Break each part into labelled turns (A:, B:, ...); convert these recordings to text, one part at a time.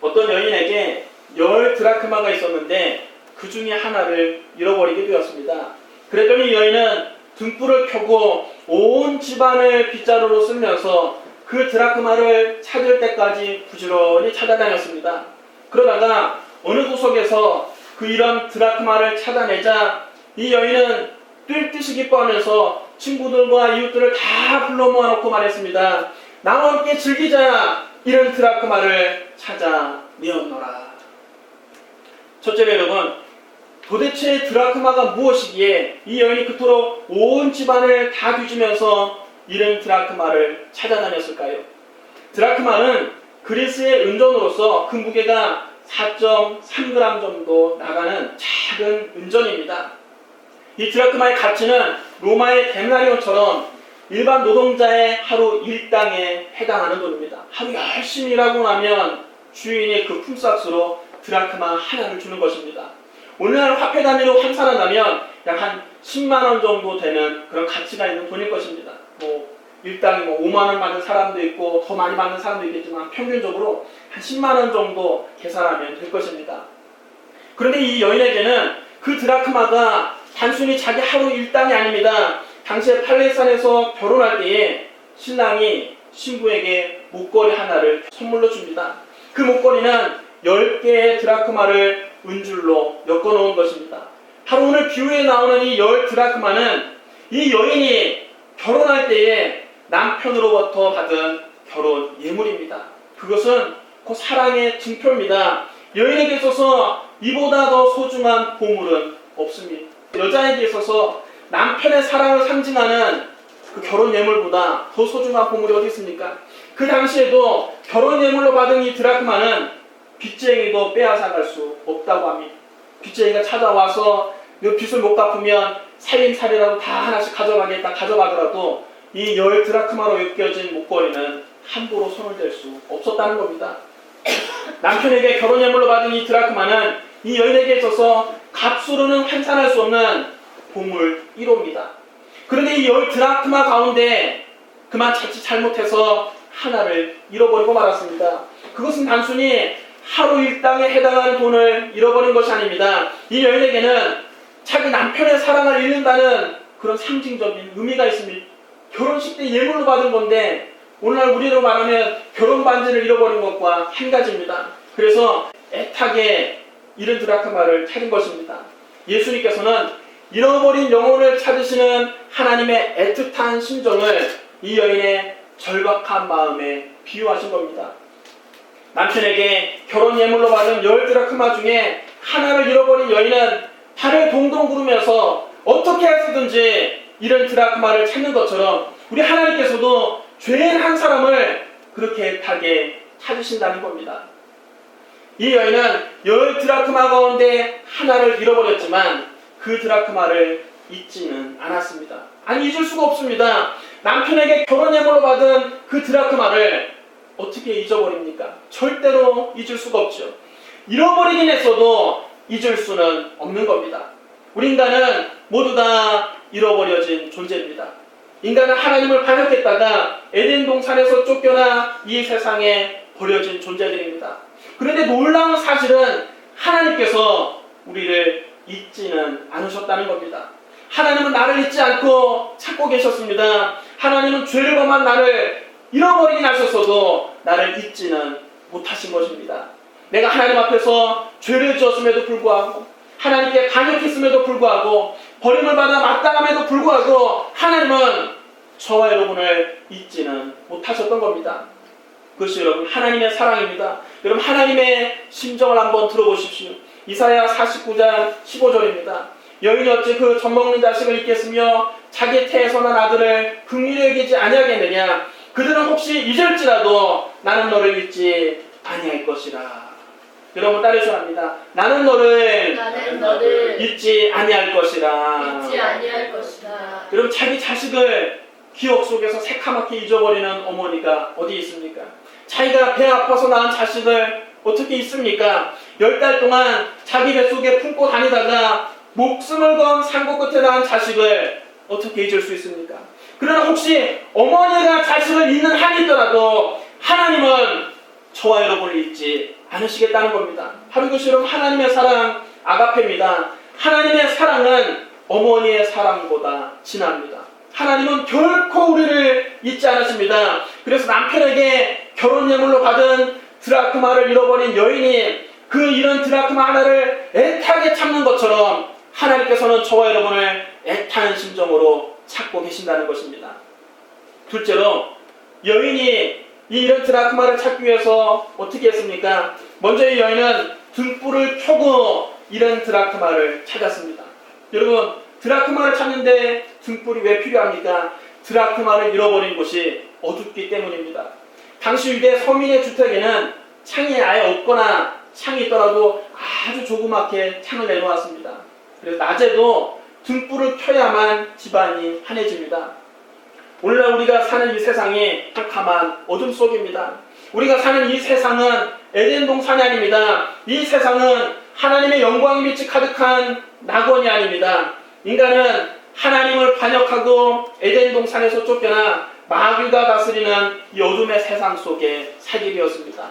A: 어떤 여인에게 10드라크마가 있었는데 그 중에 하나를 잃어버리게 되었습니다. 그랬더니 여인은 등불을 켜고 온 집안을 빗자루로 쓸면서 그 드라크마를 찾을 때까지 부지런히 찾아다녔습니다. 그러다가 어느 구석에서 그 이런 드라크마를 찾아내자 이 여인은 뛸 듯이 기뻐하면서 친구들과 이웃들을 다 불러 모아놓고 말했습니다. 나와 함께 즐기자. 이런 드라크마를 찾아내었노라. 첫째로 여러분, 도대체 드라크마가 무엇이기에 이 여인이 그토록 온 집안을 다 뒤지면서 이런 드라크마를 찾아다녔을까요? 드라크마는 그리스의 은전으로서 그 무게가 4.3g 정도 나가는 작은 은전입니다. 이 드라크마의 가치는 로마의 데나리온처럼 일반 노동자의 하루 일당에 해당하는 돈입니다. 하루 열심히 일하고 나면 주인이 그 품삯으로 드라크마 하나를 주는 것입니다. 오늘날 화폐 단위로 환산한다면 약 한 10만원 정도 되는 그런 가치가 있는 돈일 것입니다. 일당이 5만원 받는 사람도 있고 더 많이 받는 사람도 있겠지만 평균적으로 한 10만원 정도 계산하면 될 것입니다. 그런데 이 여인에게는 그 드라크마가 단순히 자기 하루 일당이 아닙니다. 당시에 팔레스타인에서 결혼할 때에 신랑이 신부에게 목걸이 하나를 선물로 줍니다. 그 목걸이는 10개의 드라크마를 은줄로 엮어놓은 것입니다. 바로 오늘 비유에 나오는 이 10드라크마는 이 여인이 결혼할 때에 남편으로부터 받은 결혼 예물입니다. 그것은 그 사랑의 증표입니다. 여인에게 있어서 이보다 더 소중한 보물은 없습니다. 여자에게 있어서 남편의 사랑을 상징하는 그 결혼 예물보다 더 소중한 보물이 어디 있습니까? 그 당시에도 결혼 예물로 받은 이 드라크마는 빚쟁이도 빼앗아갈 수 없다고 합니다. 빚쟁이가 찾아와서 이 빚을 못 갚으면 살림살이라도 다 하나씩 가져가겠다 가져가더라도 이 10드라크마로 엮여진 목걸이는 함부로 손을 댈 수 없었다는 겁니다. 남편에게 결혼 예물로 받은 이 드라크마는 이 여인에게 있어서 값으로는 환산할 수 없는 보물 1호입니다. 그런데 이 10드라크마 가운데 그만 자칫 잘못해서 하나를 잃어버리고 말았습니다. 그것은 단순히 하루 일당에 해당하는 돈을 잃어버린 것이 아닙니다. 이 여인에게는 자기 남편의 사랑을 잃는다는 그런 상징적인 의미가 있습니다. 결혼식 때 예물로 받은 건데 오늘날 우리로 말하면 결혼 반지를 잃어버린 것과 한 가지입니다. 그래서 애타게 잃은 드라크마를 찾은 것입니다. 예수님께서는 잃어버린 영혼을 찾으시는 하나님의 애틋한 심정을 이 여인의 절박한 마음에 비유하신 겁니다. 남편에게 결혼 예물로 받은 10드라크마 중에 하나를 잃어버린 여인은 발을 동동 구르면서 어떻게 해서든지 이런 드라크마를 찾는 것처럼 우리 하나님께서도 죄인 한 사람을 그렇게 애타게 찾으신다는 겁니다. 이 여인은 10드라크마 가운데 하나를 잃어버렸지만 그 드라크마를 잊지는 않았습니다. 아니, 잊을 수가 없습니다. 남편에게 결혼 예물로 받은 그 드라크마를 어떻게 잊어버립니까? 절대로 잊을 수가 없죠. 잃어버리긴 했어도 잊을 수는 없는 겁니다. 우리 인간은 모두 다 잃어버려진 존재입니다. 인간은 하나님을 반역했다가 에덴 동산에서 쫓겨나 이 세상에 버려진 존재들입니다. 그런데 놀라운 사실은 하나님께서 우리를 잊지는 않으셨다는 겁니다. 하나님은 나를 잊지 않고 찾고 계셨습니다. 하나님은 죄를 범한 나를 잃어버리긴 하셨어도 나를 잊지는 못하신 것입니다. 내가 하나님 앞에서 죄를 지었음에도 불구하고 하나님께 반역했음에도 불구하고 버림을 받아 마땅함에도 불구하고 하나님은 저와 여러분을 잊지는 못하셨던 겁니다. 그것이 여러분 하나님의 사랑입니다. 여러분 하나님의 심정을 한번 들어보십시오. 이사야 49장 15절입니다. 여인이 어찌 그 젖먹는 자식을 잊겠으며 자기 태에서 난 아들을 긍휼히 여기지 아니하겠느냐. 그들은 혹시 잊을지라도 나는 너를 잊지 아니할 것이라. 여러분 따르셔야 합니다. 나는 너를 잊지 아니할 것이라. 여러분 자기 자식을 기억 속에서 새카맣게 잊어버리는 어머니가 어디 있습니까? 자기가 배 아파서 낳은 자식을 어떻게 잊습니까? 10달 동안 자기 뱃속에 품고 다니다가 목숨을 건 산고 끝에 낳은 자식을 어떻게 잊을 수 있습니까? 그러나 혹시 어머니가 자식을 잊는 한이 있더라도 하나님은 저와 여러분을 잊지 않으시겠다는 겁니다. 바로 이것이 여러분 하나님의 사랑 아가페입니다. 하나님의 사랑은 어머니의 사랑보다 진합니다. 하나님은 결코 우리를 잊지 않으십니다. 그래서 남편에게 결혼 예물로 받은 드라크마를 잃어버린 여인이 그 잃은 드라크마 하나를 애타게 찾는 것처럼 하나님께서는 저와 여러분을 애타는 심정으로 찾고 계신다는 것입니다. 둘째로 여인이 이 잃은 드라크마를 찾기 위해서 어떻게 했습니까? 먼저 이 여인은 등불을 켜고 잃은 드라크마를 찾았습니다. 여러분, 드라크마를 찾는데 등불이 왜 필요합니까? 드라크마를 잃어버린 곳이 어둡기 때문입니다. 당시 유대 서민의 주택에는 창이 아예 없거나 창이 있더라도 아주 조그맣게 창을 내놓았습니다. 그래서 낮에도 등불을 켜야만 집안이 환해집니다. 오늘날 우리가 사는 이 세상이 캄캄한 어둠 속입니다. 우리가 사는 이 세상은 에덴 동산이 아닙니다. 이 세상은 하나님의 영광의 빛이 가득한 낙원이 아닙니다. 인간은 하나님을 반역하고 에덴 동산에서 쫓겨나 마귀가 다스리는 이 어둠의 세상 속에 살게 되었습니다.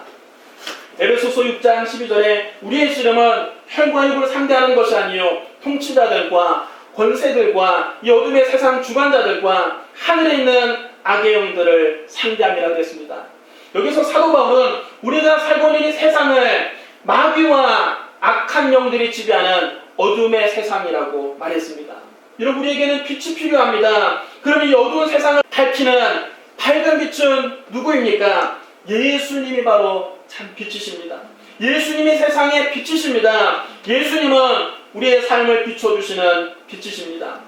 A: 에베소서 6장 12절에 우리의 씨름은 혈과 육을 상대하는 것이 아니요 통치자들과 권세들과 이 어둠의 세상 주관자들과 하늘에 있는 악의 영들을 상대함이라고 했습니다. 여기서 사도 바울은 우리가 살고 있는 이 세상을 마귀와 악한 영들이 지배하는 어둠의 세상이라고 말했습니다. 여러분, 우리에게는 빛이 필요합니다. 그럼 이 어두운 세상을 밝히는 밝은 빛은 누구입니까? 예수님이 바로 참 빛이십니다. 예수님이 세상의 빛이십니다. 예수님은 우리의 삶을 비춰주시는 빛이십니다.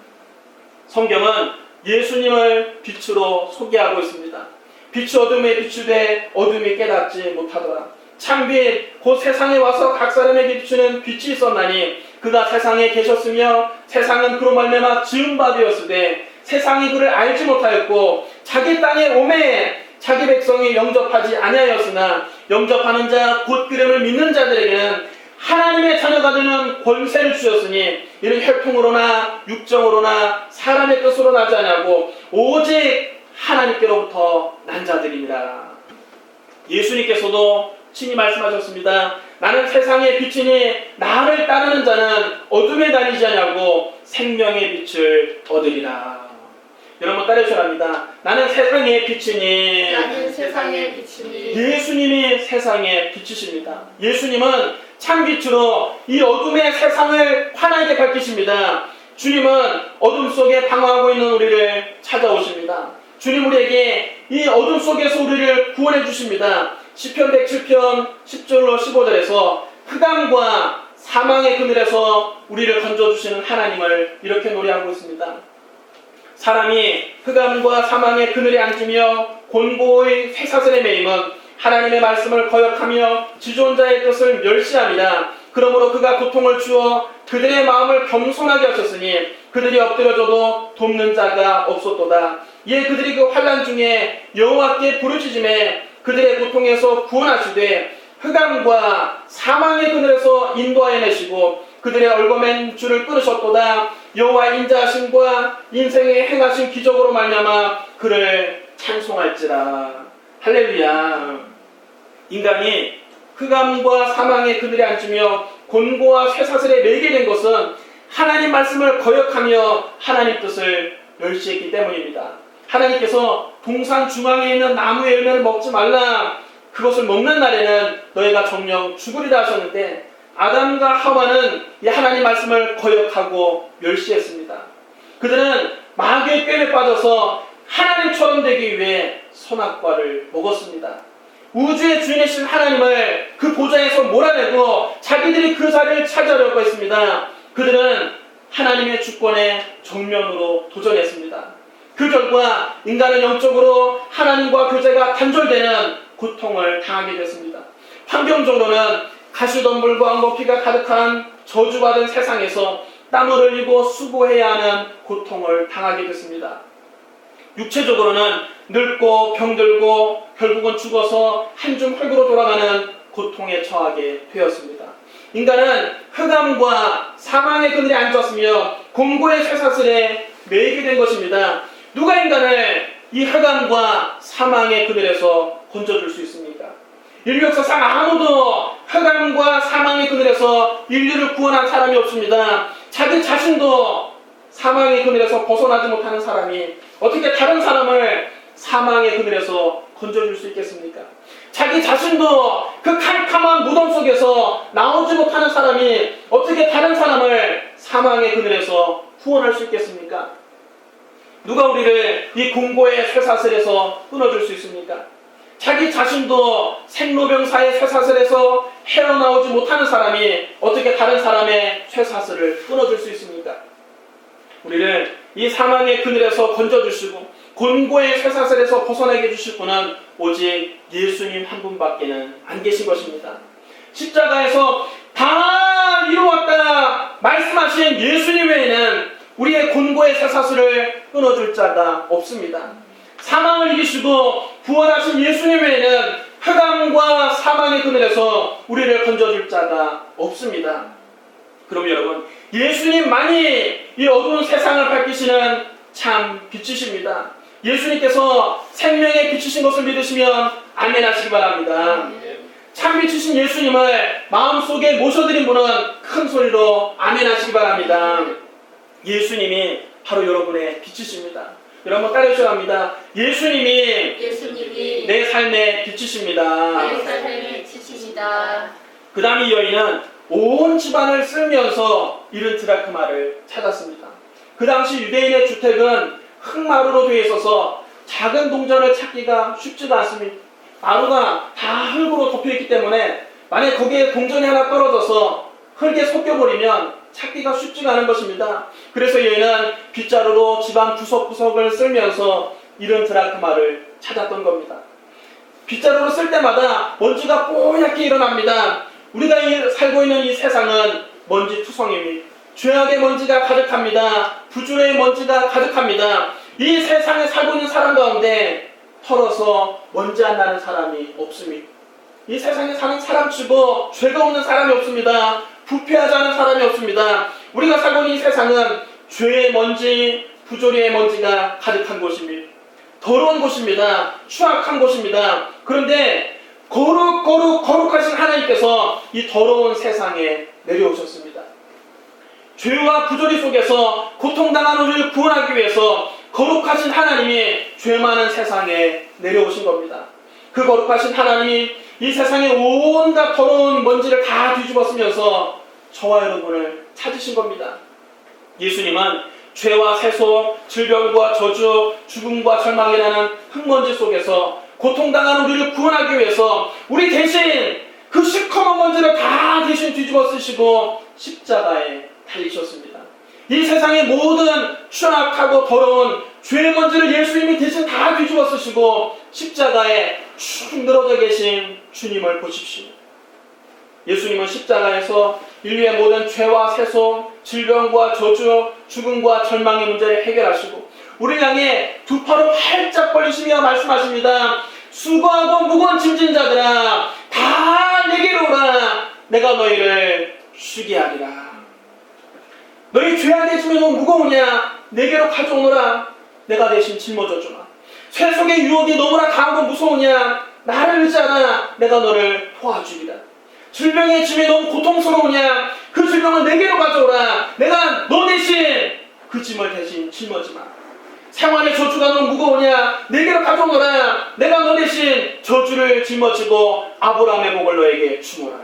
A: 성경은 예수님을 빛으로 소개하고 있습니다. 빛이 어둠에 비추되 어둠이 깨닫지 못하더라. 참빛 곧 세상에 와서 각 사람에게 비추는 빛이 있었나니 그가 세상에 계셨으며 세상은 그로 말미암아 지은 바 되었으되 세상이 그를 알지 못하였고 자기 땅에 오매 자기 백성이 영접하지 아니하였으나 영접하는 자 곧 그름을 믿는 자들에게는 하나님의 자녀가 되는 권세를 주셨으니 이는 혈통으로나 육정으로나 사람의 뜻으로 나지 아니하고 오직 하나님께로부터 난 자들입니다. 예수님께서도 친히 말씀하셨습니다. 나는 세상의 빛이니 나를 따르는 자는 어둠에 다니지 아니하고 생명의 빛을 얻으리라. 여러분 따르셔야 합니다. 나는 세상의 빛이니 예수님이 세상의 빛이십니다. 예수님은 참빛으로 이 어둠의 세상을 환하게 밝히십니다. 주님은 어둠 속에 방황하고 있는 우리를 찾아오십니다. 주님 우리에게 이 어둠 속에서 우리를 구원해 주십니다. 시편 107편 10절로 15절에서 흑암과 사망의 그늘에서 우리를 건져주시는 하나님을 이렇게 노래하고 있습니다. 사람이 흑암과 사망의 그늘에 앉으며 곤고의 쇠사슬에 매임은 하나님의 말씀을 거역하며 지존자의 뜻을 멸시합니다. 그러므로 그가 고통을 주어 그들의 마음을 겸손하게 하셨으니 그들이 엎드려져도 돕는 자가 없었도다. 이에 그들이 그 환난 중에 여호와께 부르짖음에 그들의 고통에서 구원하시되 흑암과 사망의 그늘에서 인도하여 내시고 그들의 얼거맨 줄을 끊으셨도다. 여호와의 인자하심과 인생에 행하신 기적으로 말미암아 그를 찬송할지라. 할렐루야. 인간이 흑암과 사망의 그늘에 앉으며 곤고와 쇠사슬에 매게 된 것은 하나님 말씀을 거역하며 하나님 뜻을 멸시했기 때문입니다. 하나님께서 동산 중앙에 있는 나무의 열매를 먹지 말라, 그것을 먹는 날에는 너희가 정령 죽으리라 하셨는데 아담과 하와는 이 하나님 말씀을 거역하고 멸시했습니다. 그들은 마귀의 꾀에 빠져서 하나님처럼 되기 위해 선악과를 먹었습니다. 우주의 주인이신 하나님을 그 보좌에서 몰아내고 자기들이 그 자리를 차지하려고 했습니다. 그들은 하나님의 주권에 정면으로 도전했습니다. 그 결과 인간은 영적으로 하나님과 교제가 단절되는 고통을 당하게 됐습니다. 환경적으로는 가시덤불과 먹피가 가득한 저주받은 세상에서 땀을 흘리고 수고해야 하는 고통을 당하게 됐습니다. 육체적으로는 늙고 병들고 결국은 죽어서 한줌 흙으로 돌아가는 고통에 처하게 되었습니다. 인간은 흑암과 사망의 그늘에 앉았으며 공고의 쇠사슬에 매이게 된 것입니다. 누가 인간을 이 흑암과 사망의 그늘에서 건져줄 수 있습니까? 인류 역사상 아무도 흑암과 사망의 그늘에서 인류를 구원한 사람이 없습니다. 자기 자신도 사망의 그늘에서 벗어나지 못하는 사람이 어떻게 다른 사람을 사망의 그늘에서 건져줄 수 있겠습니까? 자기 자신도 그 캄캄한 무덤 속에서 나오지 못하는 사람이 어떻게 다른 사람을 사망의 그늘에서 구원할 수 있겠습니까? 누가 우리를 이 공고의 쇠사슬에서 끊어줄 수 있습니까? 자기 자신도 생로병사의 쇠사슬에서 헤어나오지 못하는 사람이 어떻게 다른 사람의 쇠사슬을 끊어줄 수 있습니까? 우리를 이 사망의 그늘에서 건져주시고 곤고의 쇠사슬에서 벗어나게 해주실 분은 오직 예수님 한 분밖에는 안 계신 것입니다. 십자가에서 다 이루었다 말씀하신 예수님 외에는 우리의 곤고의 쇠사슬을 끊어줄 자가 없습니다. 사망을 이기시고 부활하신 예수님 외에는 흑암과 사망의 그늘에서 우리를 건져줄 자가 없습니다. 그럼 여러분, 예수님만이 이 어두운 세상을 밝히시는 참 빛이십니다. 예수님께서 생명의 빛이신 것을 믿으시면 아멘 하시기 바랍니다. 참 빛이신 예수님을 마음속에 모셔드린 분은 큰 소리로 아멘 하시기 바랍니다. 예수님이 바로 여러분의 빛이십니다. 여러분 따라 주셔야 합니다. 예수님이 내 삶의 빛이십니다.
B: 내 삶의 빛이십니다.
A: 그 다음 이 여인은 온 집안을 쓸면서 이른 드라크마를 찾았습니다. 그 당시 유대인의 주택은 흙마루로 되어 있어서 작은 동전을 찾기가 쉽지도 않습니다. 마루가 다 흙으로 덮여있기 때문에 만약 거기에 동전이 하나 떨어져서 흙에 섞여버리면 찾기가 쉽지가 않은 것입니다. 그래서 여인은 빗자루로 집안 구석구석을 쓸면서 이른 드라크마를 찾았던 겁니다. 빗자루로 쓸 때마다 먼지가 뽀얗게 일어납니다. 우리가 살고 있는 이 세상은 먼지 투성입니다. 죄악의 먼지가 가득합니다. 부조리의 먼지가 가득합니다. 이 세상에 살고 있는 사람 가운데 털어서 먼지 안 나는 사람이 없습니다. 이 세상에 사는 사람치고 죄가 없는 사람이 없습니다. 부패하지 않은 사람이 없습니다. 우리가 살고 있는 이 세상은 죄의 먼지, 부조리의 먼지가 가득한 곳입니다. 더러운 곳입니다. 추악한 곳입니다. 그런데 거룩하신 하나님께서 이 더러운 세상에 내려오셨습니다. 죄와 부조리 속에서 고통당한 우리를 구원하기 위해서 거룩하신 하나님이 죄 많은 세상에 내려오신 겁니다. 그 거룩하신 하나님이 이 세상의 온갖 더러운 먼지를 다 뒤집어 쓰면서 저와 여러분을 찾으신 겁니다. 예수님은 죄와 세속, 질병과 저주, 죽음과 절망이라는 흙먼지 속에서 고통당한 우리를 구원하기 위해서 우리 대신 그 시커먼 먼지를 다 대신 뒤집어 쓰시고 십자가에 달리셨습니다. 이 세상의 모든 추악하고 더러운 죄의 먼지를 예수님이 대신 다 뒤집어 쓰시고 십자가에 축 늘어져 계신 주님을 보십시오. 예수님은 십자가에서 인류의 모든 죄와 세속, 질병과 저주, 죽음과 절망의 문제를 해결하시고 우리를 향해 두 팔을 활짝 벌리시며 말씀하십니다. 수고하고 무거운 짐진 자들아 다 내게로 오라. 내가 너희를 쉬게 하리라. 너희 죄악의 짐이 너무 무거우냐? 내게로 가져오너라. 내가 대신 짊어져 주마. 세속의 유혹이 너무나 강하고 무서우냐? 나를 의지하라. 내가 너를 도와주리라. 질병의 짐이 너무 고통스러우냐? 그 질병을 내게로 가져오라. 내가 너 대신 그 짐을 대신 짊어지마. 생활의 저주가 너무 무거우냐? 내게로 가져오너라. 내가 너 대신 저주를 짊어지고 아브라함의 복을 너에게 주노라.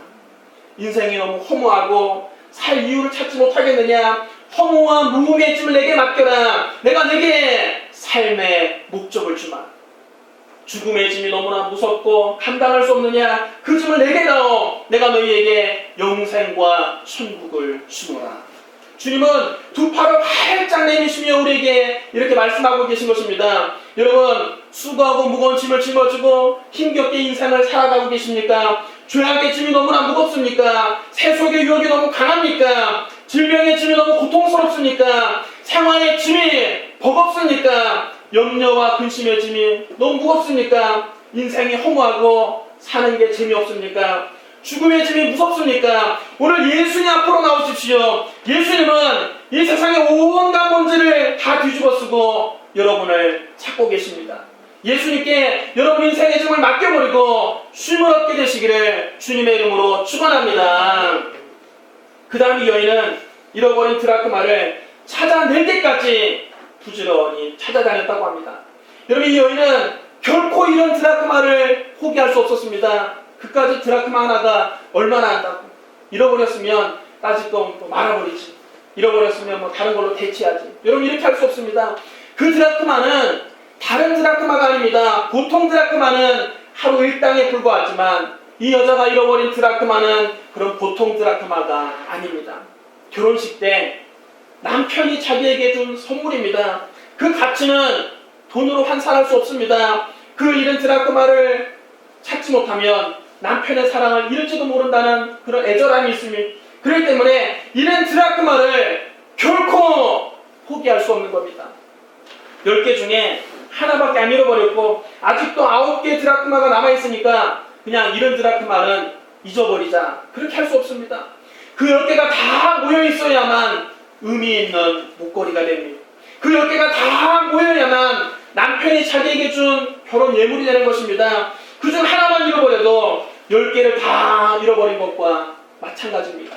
A: 인생이 너무 허무하고 살 이유를 찾지 못하겠느냐? 허무와 무음의 짐을 내게 맡겨라. 내가 내게 삶의 목적을 주마. 죽음의 짐이 너무나 무섭고 감당할 수 없느냐? 그 짐을 내게 다오. 내가 너희에게 영생과 천국을 주노라. 주님은 두 팔을 활짝 내미시며 우리에게 이렇게 말씀하고 계신 것입니다. 여러분, 수고하고 무거운 짐을 짊어지고 힘겹게 인생을 살아가고 계십니까? 죄악의 짐이 너무나 무겁습니까? 세속의 유혹이 너무 강합니까? 질병의 짐이 너무 고통스럽습니까? 생활의 짐이 버겁습니까? 염려와 근심의 짐이 너무 무겁습니까? 인생이 허무하고 사는 게 재미없습니까? 죽음의 짐이 무섭습니까? 오늘 예수님 앞으로 나오십시오. 예수님은 이 세상의 온갖 먼지를 다 뒤집어 쓰고 여러분을 찾고 계십니다. 예수님께 여러분 인생의 짐을 맡겨버리고 쉼을 얻게 되시기를 주님의 이름으로 축원합니다. 그 다음 이 여인은 잃어버린 드라크마를 찾아낼 때까지 부지런히 찾아다녔다고 합니다. 여러분, 이 여인은 결코 이런 드라크마를 포기할 수 없었습니다. 그까지 드라크마 하나가 얼마나 한다고. 잃어버렸으면 따지도 말아버리지. 잃어버렸으면 뭐 다른 걸로 대체하지. 여러분, 이렇게 할 수 없습니다. 그 드라크마는 다른 드라크마가 아닙니다. 보통 드라크마는 하루 일당에 불과하지만 이 여자가 잃어버린 드라크마는 그런 보통 드라크마가 아닙니다. 결혼식 때 남편이 자기에게 준 선물입니다. 그 가치는 돈으로 환산할 수 없습니다. 그 잃은 드라크마를 찾지 못하면 남편의 사랑을 잃을지도 모른다는 그런 애절함이 있습니다. 그렇기 때문에 잃은 드라크마를 결코 포기할 수 없는 겁니다. 10개 중에 하나밖에 안 잃어버렸고 아직도 9개 드라크마가 남아있으니까 그냥 잃은 드라크마는 잊어버리자. 그렇게 할 수 없습니다. 그 10개가 다 모여있어야만 의미 있는 목걸이가 됩니다. 그 10개가 다 모여야만 남편이 자기에게 준 결혼 예물이 되는 것입니다. 그중 하나만 잃어버려도 10개를 다 잃어버린 것과 마찬가지입니다.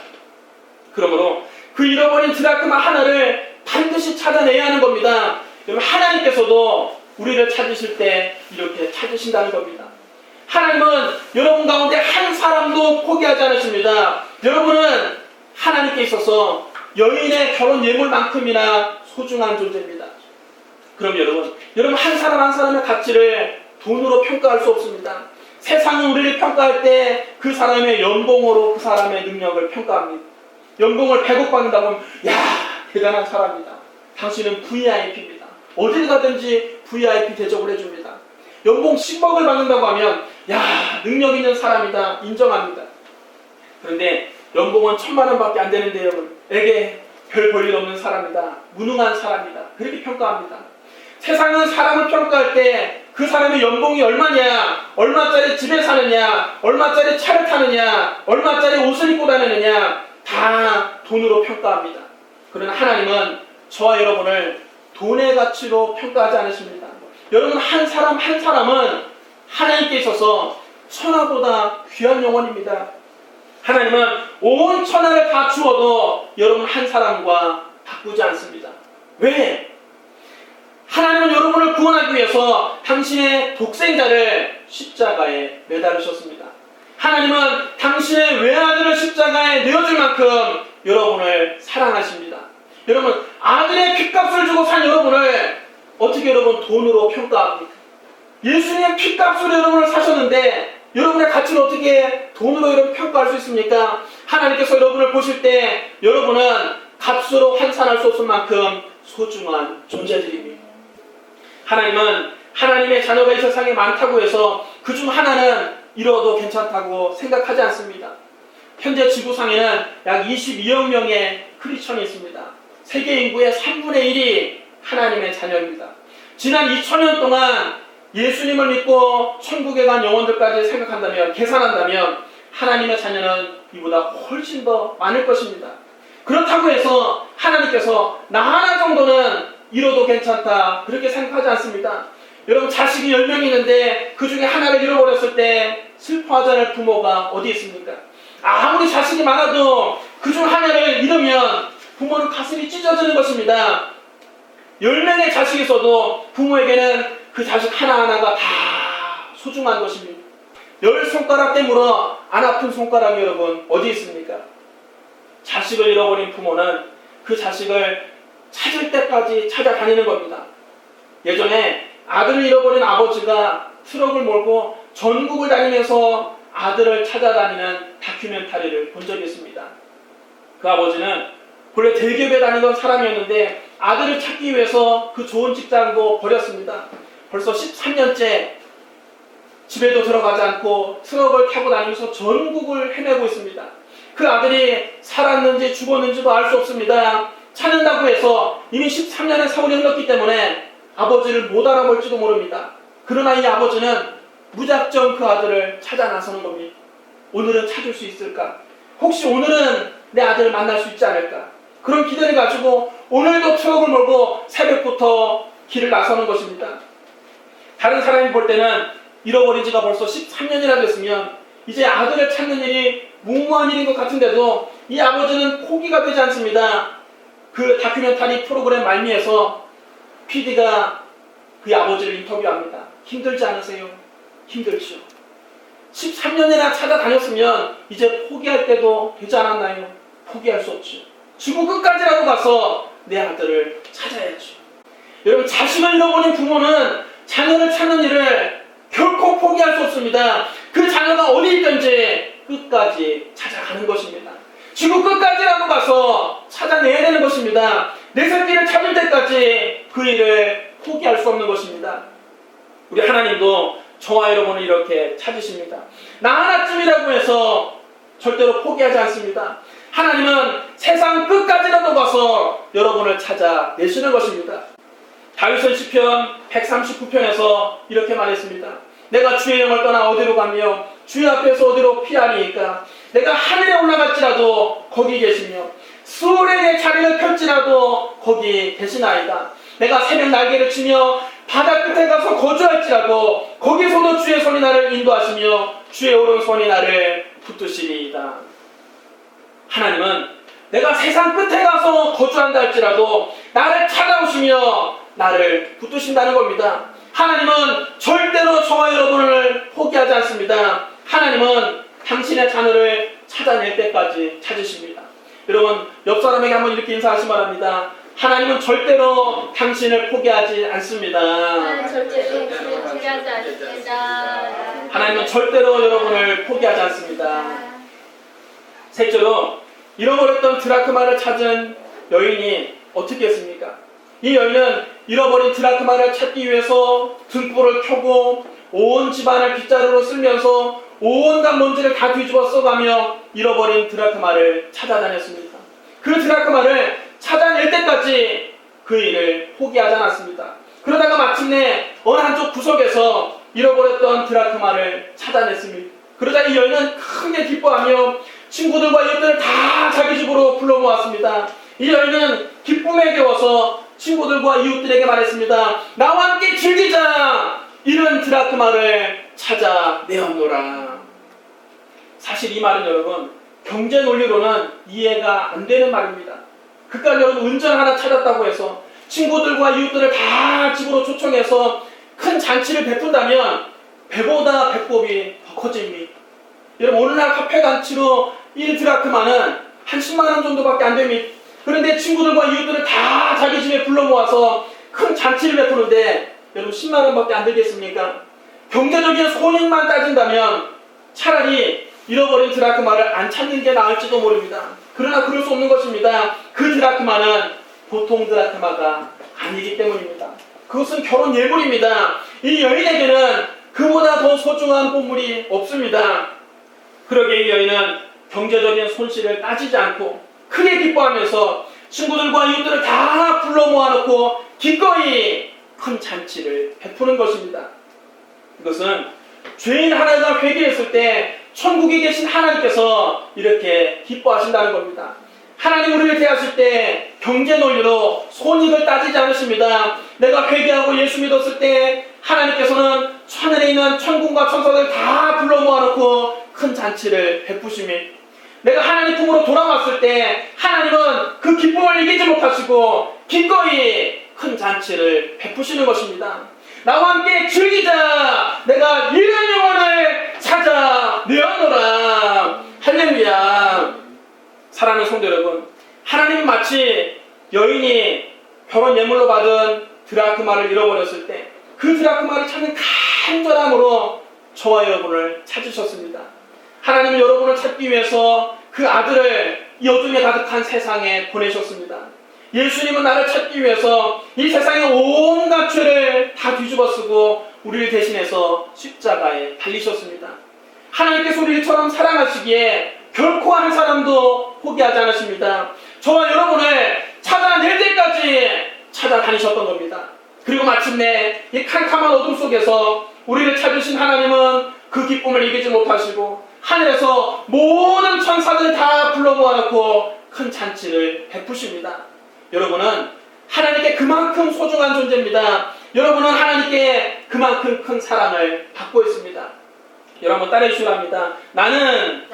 A: 그러므로 그 잃어버린 드라크마 하나를 반드시 찾아내야 하는 겁니다. 여러분, 하나님께서도 우리를 찾으실 때 이렇게 찾으신다는 겁니다. 하나님은 여러분 가운데 한 사람도 포기하지 않으십니다. 여러분은 하나님께 있어서 여인의 결혼 예물만큼이나 소중한 존재입니다. 그럼 여러분 한 사람 한 사람의 가치를 돈으로 평가할 수 없습니다. 세상은 우리를 평가할 때 그 사람의 연봉으로 그 사람의 능력을 평가합니다. 연봉을 100억 받는다고 하면 야, 대단한 사람이다. 당신은 VIP입니다. 어딜 가든지 VIP 대접을 해줍니다. 연봉 10억을 받는다고 하면 야, 능력 있는 사람이다. 인정합니다. 그런데 연봉은 1000만 원밖에 안 되는데 여러분에게 별 볼일 없는 사람이다. 무능한 사람이다. 그렇게 평가합니다. 세상은 사람을 평가할 때 그 사람의 연봉이 얼마냐, 얼마짜리 집에 사느냐, 얼마짜리 차를 타느냐, 얼마짜리 옷을 입고 다니느냐 다 돈으로 평가합니다. 그러나 하나님은 저와 여러분을 돈의 가치로 평가하지 않으십니다. 여러분, 한 사람 한 사람은 하나님께 있어서 천하보다 귀한 영혼입니다. 하나님은 온 천하를 다 주어도 여러분 한 사람과 바꾸지 않습니다. 왜? 하나님은 여러분을 구원하기 위해서 당신의 독생자를 십자가에 매달으셨습니다. 하나님은 당신의 외아들을 십자가에 내어줄 만큼 여러분을 사랑하십니다. 여러분, 아들의 핏값을 주고 산 여러분을 어떻게 여러분 돈으로 평가합니까? 예수님의 핏값으로 여러분을 사셨는데 여러분의 가치를 어떻게 돈으로 여러분 평가할 수 있습니까? 하나님께서 여러분을 보실 때 여러분은 값으로 환산할 수 없을 만큼 소중한 존재들입니다. 하나님은 하나님의 자녀가 이 세상에 많다고 해서 그중 하나는 잃어도 괜찮다고 생각하지 않습니다. 현재 지구상에는 약 22억 명의 크리스천이 있습니다. 세계 인구의 3분의 1이 하나님의 자녀입니다. 지난 2000년 동안 예수님을 믿고 천국에 간 영혼들까지 생각한다면, 계산한다면 하나님의 자녀는 이보다 훨씬 더 많을 것입니다. 그렇다고 해서 하나님께서 나 하나 정도는 잃어도 괜찮다 그렇게 생각하지 않습니다. 여러분, 자식이 10명 있는데 그 중에 하나를 잃어버렸을 때 슬퍼하지 않을 부모가 어디 있습니까? 아무리 자식이 많아도 그 중 하나를 잃으면 부모는 가슴이 찢어지는 것입니다. 10명의 자식이 있어도 부모에게는 그 자식 하나하나가 다 소중한 것입니다. 10손가락 깨물어 안 아픈 손가락이 여러분 어디 있습니까? 자식을 잃어버린 부모는 그 자식을 찾을 때까지 찾아다니는 겁니다. 예전에 아들을 잃어버린 아버지가 트럭을 몰고 전국을 다니면서 아들을 찾아다니는 다큐멘터리를 본 적이 있습니다. 그 아버지는 본래 대기업에 다니던 사람이었는데 아들을 찾기 위해서 그 좋은 직장도 버렸습니다. 벌써 13년째 집에도 들어가지 않고 트럭을 타고 다니면서 전국을 헤매고 있습니다. 그 아들이 살았는지 죽었는지도 알 수 없습니다. 찾는다고 해서 이미 13년의 세월이 흘렀기 때문에 아버지를 못 알아볼지도 모릅니다. 그러나 이 아버지는 무작정 그 아들을 찾아 나서는 겁니다. 오늘은 찾을 수 있을까? 혹시 오늘은 내 아들을 만날 수 있지 않을까? 그런 기대를 가지고 오늘도 트럭을 몰고 새벽부터 길을 나서는 것입니다. 다른 사람이 볼 때는 잃어버린 지가 벌써 13년이나 됐으면 이제 아들을 찾는 일이 무모한 일인 것 같은데도 이 아버지는 포기가 되지 않습니다. 그 다큐멘터리 프로그램 말미에서 PD가 그 아버지를 인터뷰합니다. 힘들지 않으세요? 힘들죠. 13년이나 찾아다녔으면 이제 포기할 때도 되지 않았나요? 포기할 수 없죠. 죽음 끝까지라도 가서 내 아들을 찾아야죠. 여러분, 자식을 잃어버린 부모는 자녀를 찾는 일을 결코 포기할 수 없습니다. 그 자녀가 어디 있든지 끝까지 찾아가는 것입니다. 죽음 끝까지라도 가서 찾아내야 되는 것입니다. 내 새끼를 찾을 때까지 그 일을 포기할 수 없는 것입니다. 우리 하나님도 저와 여러분을 이렇게 찾으십니다. 나 하나쯤이라고 해서 절대로 포기하지 않습니다. 하나님은 세상 끝까지라도 가서 여러분을 찾아내시는 것입니다. 다윗은 시편 139편에서 이렇게 말했습니다. 내가 주의 영을 떠나 어디로 가며 주의 앞에서 어디로 피하리이까. 내가 하늘에 올라갈지라도 거기 계시며 수월에 자리를 펼지라도 거기 계시나이다. 내가 새벽 날개를 치며 바다 끝에 가서 거주할지라도 거기서도 주의 손이 나를 인도하시며 주의 오른손이 나를 붙드시리이다. 하나님은 내가 세상 끝에 가서 거주한다 할지라도 나를 찾아오시며 나를 붙드신다는 겁니다. 하나님은 절대로 저와 여러분을 포기하지 않습니다. 하나님은 당신의 자녀를 찾아낼 때까지 찾으십니다. 여러분, 옆 사람에게 한번 이렇게 인사하시기 바랍니다. 하나님은 절대로 당신을 포기하지 않습니다. 하나님은 절대로 여러분을 포기하지 않습니다. 셋째로, 잃어버렸던 드라크마를 찾은 여인이 어떻게 했습니까? 이 여인은 잃어버린 드라크마를 찾기 위해서 등불을 켜고 온 집안을 빗자루로 쓸면서 온갖 먼지를 다 뒤집어 써가며 잃어버린 드라크마를 찾아다녔습니다. 그 드라크마를 찾아낼 때까지 그 일을 포기하지 않았습니다. 그러다가 마침내 어느 한쪽 구석에서 잃어버렸던 드라크마를 찾아냈습니다. 그러자 이 여인은 크게 기뻐하며 친구들과 이웃들을 다 자기 집으로 불러 모았습니다. 이 여인은 기쁨에 겨워서 친구들과 이웃들에게 말했습니다. 나와 함께 즐기자! 이런 드라크마를 찾아내었노라. 사실 이 말은 여러분, 경제 논리로는 이해가 안 되는 말입니다. 그러니까 여러분, 은전 하나 찾았다고 해서 친구들과 이웃들을 다 집으로 초청해서 큰 잔치를 베푼다면 배보다 배꼽이 더 커집니다. 여러분, 오늘날 카페 잔치로 1드라크마는 한 10만원 정도밖에 안 됩니다. 그런데 친구들과 이웃들을 다 자기 집에 불러 모아서 큰 잔치를 베푸는데 여러분, 10만원밖에 안 들겠습니까? 경제적인 손익만 따진다면 차라리 잃어버린 드라크마를 안 찾는 게 나을지도 모릅니다. 그러나 그럴 수 없는 것입니다. 그 드라크마는 보통 드라크마가 아니기 때문입니다. 그것은 결혼 예물입니다. 이 여인에게는 그보다 더 소중한 보물이 없습니다. 그러기에 이 여인은 경제적인 손실을 따지지 않고 크게 기뻐하면서 친구들과 이웃들을 다 불러 모아놓고 기꺼이 큰 잔치를 베푸는 것입니다. 이것은 죄인 하나가 회개했을 때 천국에 계신 하나님께서 이렇게 기뻐하신다는 겁니다. 하나님 우리를 대하실 때 경제 논리로 손익을 따지지 않으십니다. 내가 회개하고 예수 믿었을 때 하나님께서는 하늘에 있는 천군과 천사들 다 불러 모아놓고 큰 잔치를 베푸시며 내가 하나님 품으로 돌아왔을 때 하나님은 그 기쁨을 이기지 못하시고 기꺼이 큰 잔치를 베푸시는 것입니다. 나와 함께 즐기자. 내가 잃은 영혼을 찾아내었노라. 할렐루야. 사랑하는 성도 여러분, 하나님은 마치 여인이 결혼 예물로 받은 드라크마를 잃어버렸을 때 그 드라크마를 찾는 간절함으로 저와 여러분을 찾으셨습니다. 하나님은 여러분을 찾기 위해서 그 아들을 이 어둠에 가득한 세상에 보내셨습니다. 예수님은 나를 찾기 위해서 이 세상의 온갖 죄를 다 뒤집어 쓰고 우리를 대신해서 십자가에 달리셨습니다. 하나님께서 우리를 처럼 사랑하시기에 결코 한 사람도 포기하지 않으십니다. 저와 여러분을 찾아낼 때까지 찾아다니셨던 겁니다. 그리고 마침내 이 캄캄한 어둠 속에서 우리를 찾으신 하나님은 그 기쁨을 이기지 못하시고 하늘에서 모든 천사들 다 불러 모아놓고 큰 잔치를 베푸십니다. 여러분은 하나님께 그만큼 소중한 존재입니다. 여러분은 하나님께 그만큼 큰 사랑을 받고 있습니다. 여러분 따라해 주시기 바랍니다. 나는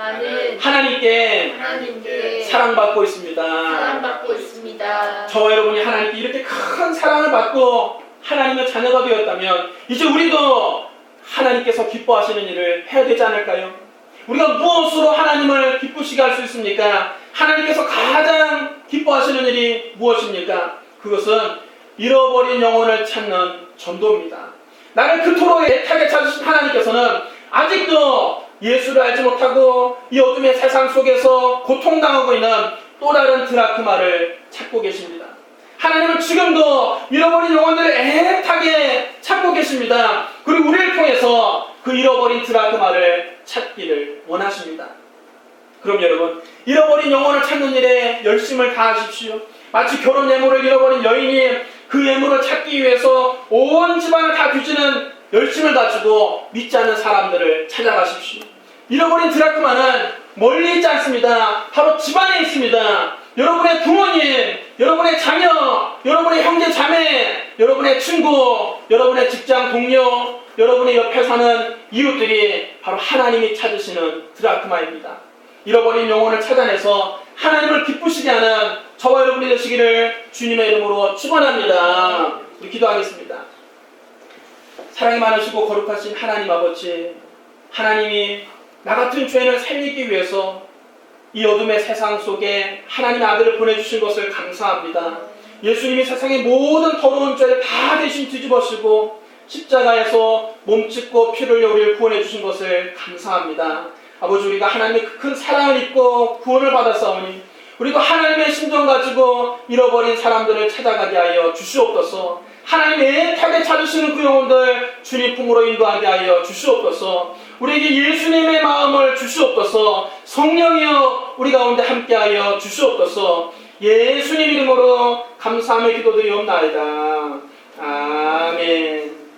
A: 하나님께 사랑받고 있습니다.
B: 사랑받고 있습니다.
A: 저와 여러분이 하나님께 이렇게 큰 사랑을 받고 하나님의 자녀가 되었다면 이제 우리도 하나님께서 기뻐하시는 일을 해야 되지 않을까요? 우리가 무엇으로 하나님을 기쁘시게 할 수 있습니까? 하나님께서 가장 기뻐하시는 일이 무엇입니까? 그것은 잃어버린 영혼을 찾는 전도입니다. 나를 그토록 애타게 찾으신 하나님께서는 아직도 예수를 알지 못하고 이 어둠의 세상 속에서 고통당하고 있는 또 다른 드라크마를 찾고 계십니다. 하나님은 지금도 잃어버린 영혼들을 애타게 찾고 계십니다. 그리고 우리를 통해서 그 잃어버린 드라크마를 찾기를 원하십니다. 그럼 여러분, 잃어버린 영혼을 찾는 일에 열심을 다하십시오. 마치 결혼 예물을 잃어버린 여인이 그 예물을 찾기 위해서 온 집안을 다 뒤지는 열심을 가지고 믿지 않는 사람들을 찾아가십시오. 잃어버린 드라크마는 멀리 있지 않습니다. 바로 집안에 있습니다. 여러분의 부모님, 여러분의 자녀, 여러분의 형제 자매, 여러분의 친구, 여러분의 직장 동료, 여러분의 옆에 사는 이웃들이 바로 하나님이 찾으시는 드라크마입니다. 잃어버린 영혼을 찾아내서 하나님을 기쁘시게 하는 저와 여러분이 되시기를 주님의 이름으로 축원합니다. 우리 기도하겠습니다. 사랑이 많으시고 거룩하신 하나님 아버지, 하나님이 나 같은 죄인을 살리기 위해서 이 어둠의 세상 속에 하나님의 아들을 보내주신 것을 감사합니다. 예수님이 세상의 모든 더러운 죄를 다 대신 뒤집어쓰고 십자가에서 몸짓고 피를 흘려 우리를 구원해 주신 것을 감사합니다. 아버지, 우리가 하나님의 큰 사랑을 입고 구원을 받았사오니 우리도 하나님의 심정 가지고 잃어버린 사람들을 찾아가게 하여 주시옵소서. 하나님 애타게 찾으시는 그 영혼들 주님 품으로 인도하게 하여 주시옵소서. 우리에게 예수님의 마음을 주시옵소서. 성령이여 우리 가운데 함께하여 주시옵소서. 예수님 이름으로 감사함의 기도드리옵나이다. 아멘.